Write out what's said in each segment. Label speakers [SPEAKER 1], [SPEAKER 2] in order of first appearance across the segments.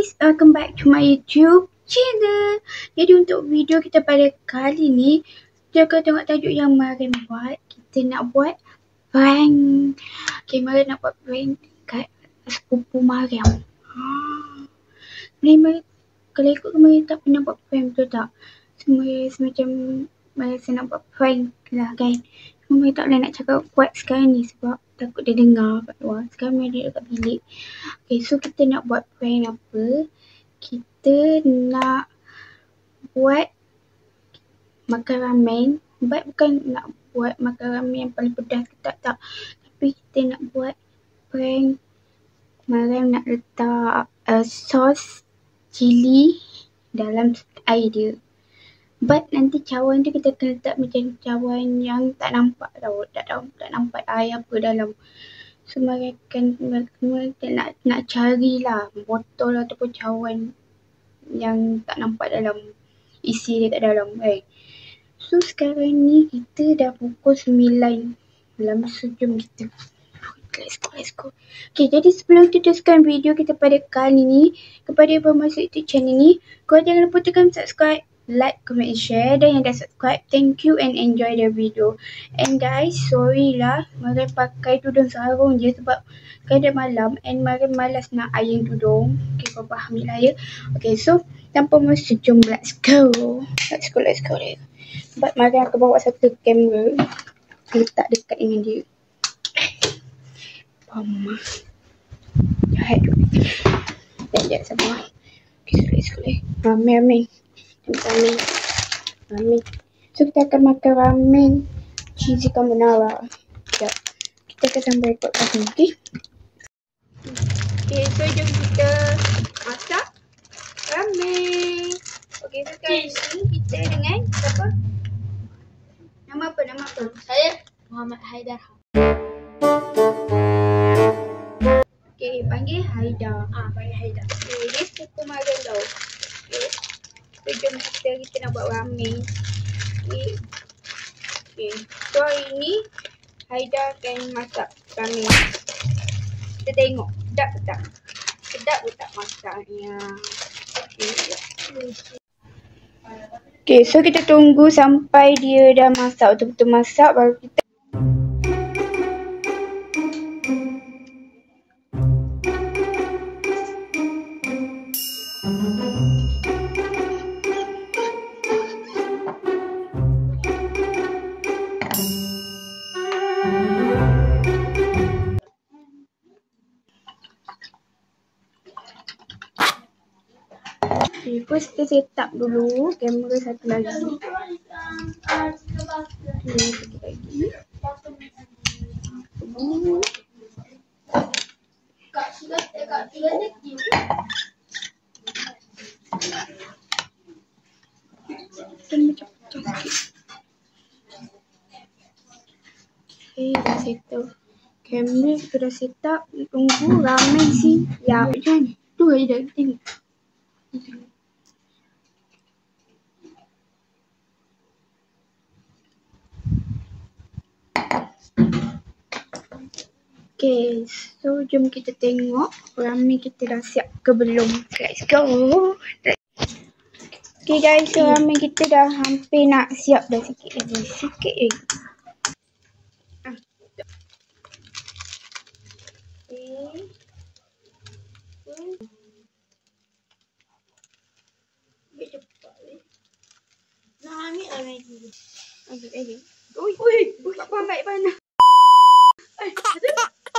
[SPEAKER 1] guys, welcome back to my YouTube channel. Jadi untuk video kita pada kali ni, kita akan tengok tajuk yang Mariam buat. Kita nak buat prank. Okay, Mariam nak buat prank kat sepupu Mariam. Sebenarnya kalau ikut Mariam tak pernah buat prank, betul tak? Semacam Mariam nak buat prank lah kan. Mariam tak boleh nak cakap kuat sekarang ni sebab takut dia dengar kat luar. Sekarang Mariam dia dekat bilik. Okay, so kita nak buat prank apa? Kita nak buat makan ramen. Bukan nak buat makan ramen yang paling pedas ke tak. Tapi kita nak buat prank. Mariam nak letak sos cili dalam air dia. But nanti cawan tu kita kena letak macam cawan yang tak nampak tau. Tak nampak air apa dalam. So mereka nak carilah botol ataupun cawan yang tak nampak dalam, isi dia kat dalam kan. So sekarang ni kita dah pukul 9 malam. So jom kita Let's go. Okay, jadi sebelum kita teruskan video kita pada kali ni, kepada yang baru masuk YouTube channel ni, korang jangan lupa tekan subscribe, like, comment, share. Dan yang dah subscribe, thank you and enjoy the video. And guys, sorry lah Mariam pakai tudung sarung je sebab keadaan malam and Mariam malas nak iron tudung. Okay, kau faham lah ya. Okay, so tanpa masa, jom let's go. Sebab Mariam akan bawa satu kamera letak dekat dengan dia. Mama jahat tu. Sekejap sabar. Okay, let's go. Ramen. So kita akan makan ramen cheesy carbonara. Sekejap. Kita akan sambal ikut kat sini, okay? So jom kita masak ramen. Okay, so sekarang ni kita dengan siapa? Nama apa?
[SPEAKER 2] Saya Muhammad Haidar.
[SPEAKER 1] Okay, panggil Haidar.
[SPEAKER 2] Panggil Haidar.
[SPEAKER 1] Okay, dia sepupu Mariam tau. Okay. So jom kita nak buat ramen. Okay. So hari ni Haidar akan masak ramen. Kita tengok sedap ke tak masaknya. Okay, so kita tunggu sampai dia dah masak, betul-betul masak, baru kita okay, first kita set up dulu kamera satu lagi. Okay, sikit lagi. Okay, dah set up. Kamera kita dah set up. Tunggu ramen siap. Macam ni. Tu aja dah tengok. Okay, so jom kita tengok ramen kita dah siap ke belum. Let's go. Okay guys, so ramen kita dah hampir nak siap dah. Sikit lagi. Okay.
[SPEAKER 2] Nah, ni lagi.
[SPEAKER 1] Okay. Ui, tak apa baik mana.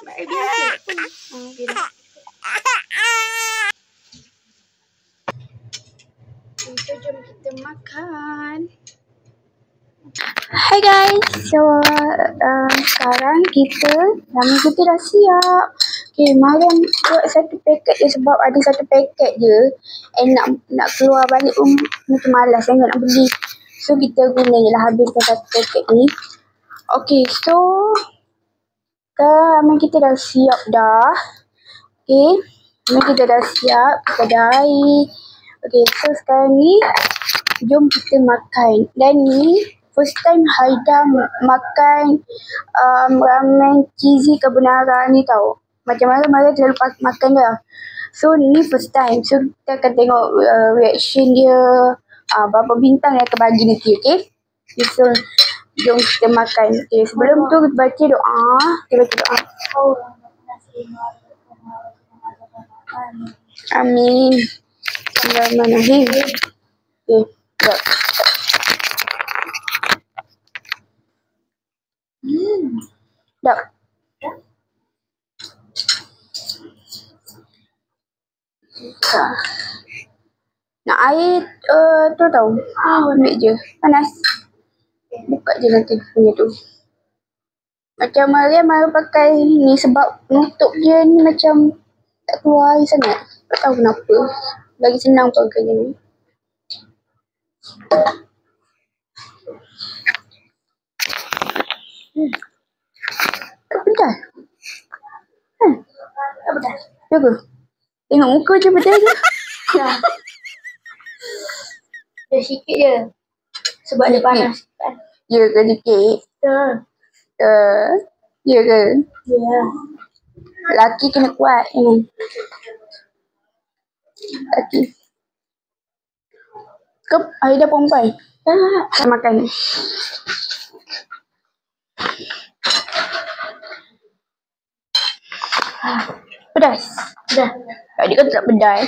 [SPEAKER 1] Baik biasa. Okay dah. So jom kita makan. Hi guys, so sekarang ramen kita dah siap. Okay, Mariam buat satu paket je sebab ada satu paket je. And nak keluar balik pun macam malas sangat nak beli. So kita guna je lah, habiskan satu paket ni. Okay, so ramen kita dah siap dah. Okay, ramen kita dah siap. Kita dah air. Okay, so sekarang ni jom kita makan. Dan ni first time Haidar makan ramen cheesy carbonara ni tau. Macam mana Mariam selalu makan dah. So ni first time. So kita akan tengok reaction dia. Berapa bintang yang akan bagi nanti, okay? So jom kita makan. Okay, sebelum tu baca doa. Kita baca doa. Amin. Bismillahirrahmanirrahim. Okay, jom. Jom. Nak air tu tau. Ambil je. Panas. Buka je nanti punya tu. Macam Mariam baru pakai ni sebab nutup dia ni macam tak keluar air sangat. Tak tahu kenapa. Lagi senang pakai ni. Tak pedas.
[SPEAKER 2] Tak pedas.
[SPEAKER 1] Ya ke? Tengok muka je pedas je.
[SPEAKER 2] Dia sikit je. Sebab dia panas kan.
[SPEAKER 1] Ya ke sikit? Ya ke?
[SPEAKER 2] Ya.
[SPEAKER 1] Laki kena kuat. Laki. Kau Aida perempuan? Tak. Makan. Pedas?
[SPEAKER 2] Dah.
[SPEAKER 1] Dia kata tak pedas.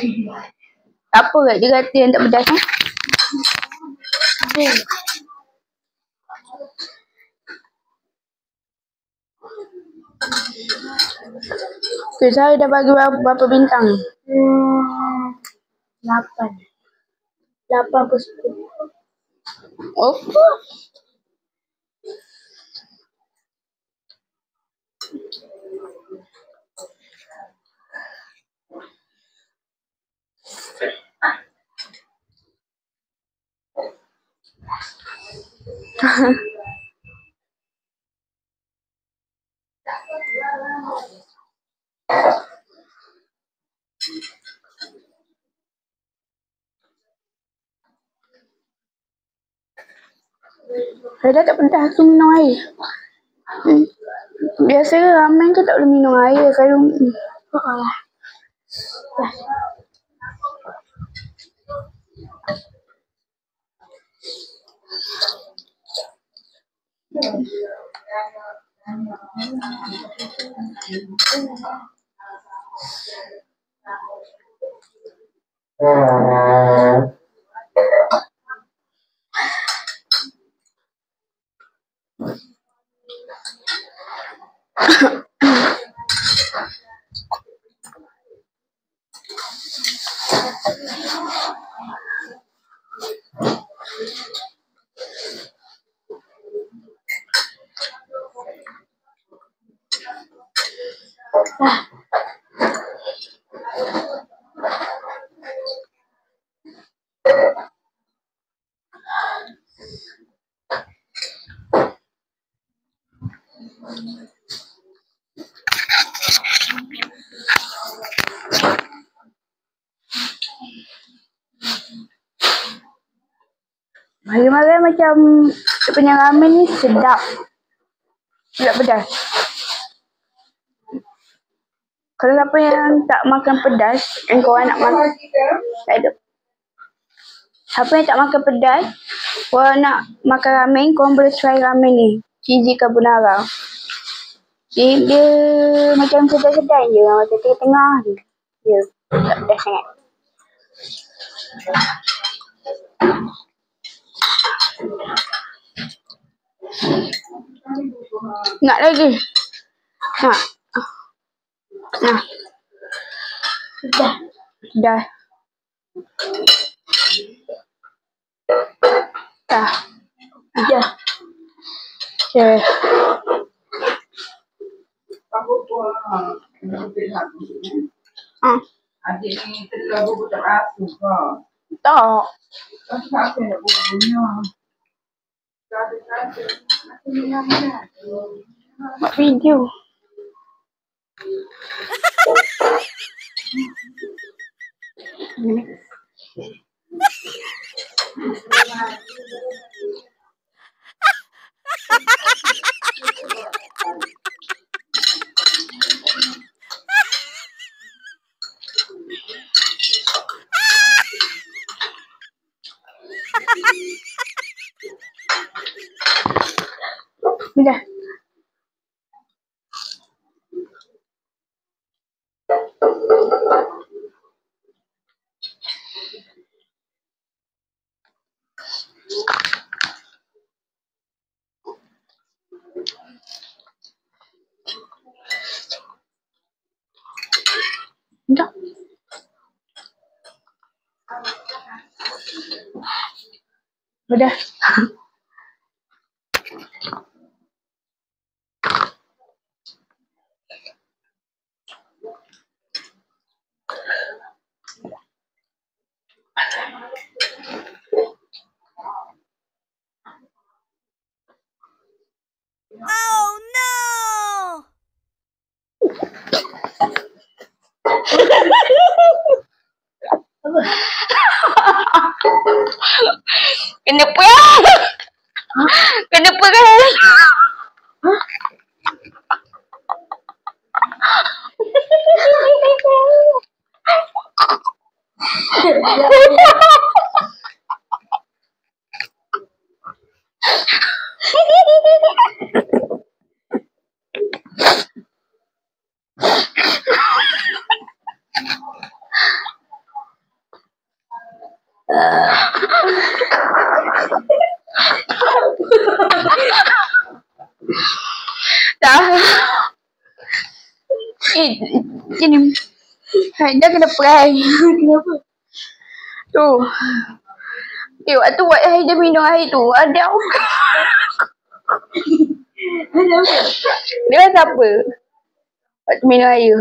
[SPEAKER 1] Apa kat dia kata yang tak pedas? Okay, saya dah bagi berapa bintang?
[SPEAKER 2] 8. 8 per 10.
[SPEAKER 1] Apa? Saya tak pedas tu minum air. Biasa ramen ke tak boleh minum air. Kalau Malam-malam macam dia punya ramen ni sedap. Tak pedas. Kalau siapa yang tak makan pedas, yang korang nak makan, tak ada. Siapa yang tak makan pedas, korang nak makan ramen, korang boleh try ramen ni. Cheesy carbonara. Dia macam sedap-sedap je, macam tengah-tengah je. Dia tak pedas sangat. Nak lagi? Nak? Nah. Dah. Dah. Dah. Okay.
[SPEAKER 3] Adik ni terlalu tak rasa ke?
[SPEAKER 1] Tak.
[SPEAKER 3] Apa nak buatnya?
[SPEAKER 1] Buat video. Dah. Dah. Udah.
[SPEAKER 4] Oh no!
[SPEAKER 1] Kenapa ya? Kenapa kan? Dah. Gini. Haida kena prank. Kenapa? Tu. Waktu buat Haida minum air tu, ada dia rasa apa? Waktu minum air.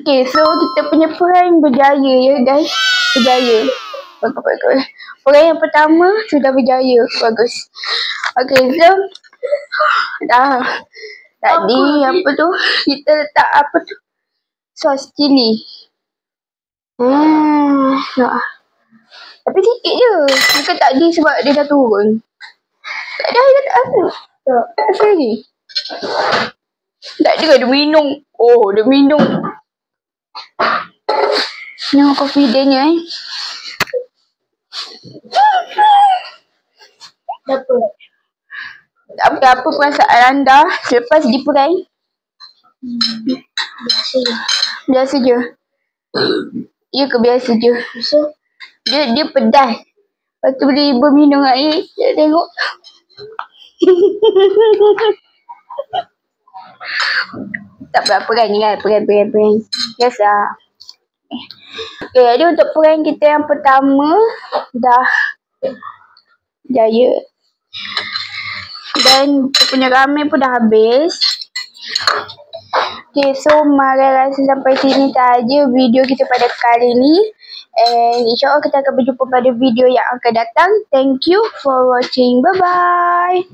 [SPEAKER 1] Okay, so kita punya prank berjaya ya guys. Berjaya. Bagus. Prank yang pertama sudah berjaya. Bagus. Okay, so dah. Tadi apa tu? Kita letak apa tu? Sos cili. Nah. Tapi sikit je. Bukan tak ada sebab dia dah turun. Tak ada, dia tak ada. Tak. Apa lagi? Tak ada, dia minum. Oh, dia minum. Yang confidentnya Apa perasaan anda selepas diprank? Biasa je. Ya ke biasa je? Dia pedas. Lepas tu bila ibu minum air, dia tengok. Tak apa kan ni kan? Prank. Biasa. Okay, jadi untuk prank kita yang pertama dah jaya. Dan kita punya ramen pun dah habis. Okay, so mari rasa sampai sini saja video kita pada kali ni. And insyaAllah kita akan berjumpa pada video yang akan datang. Thank you for watching. Bye-bye.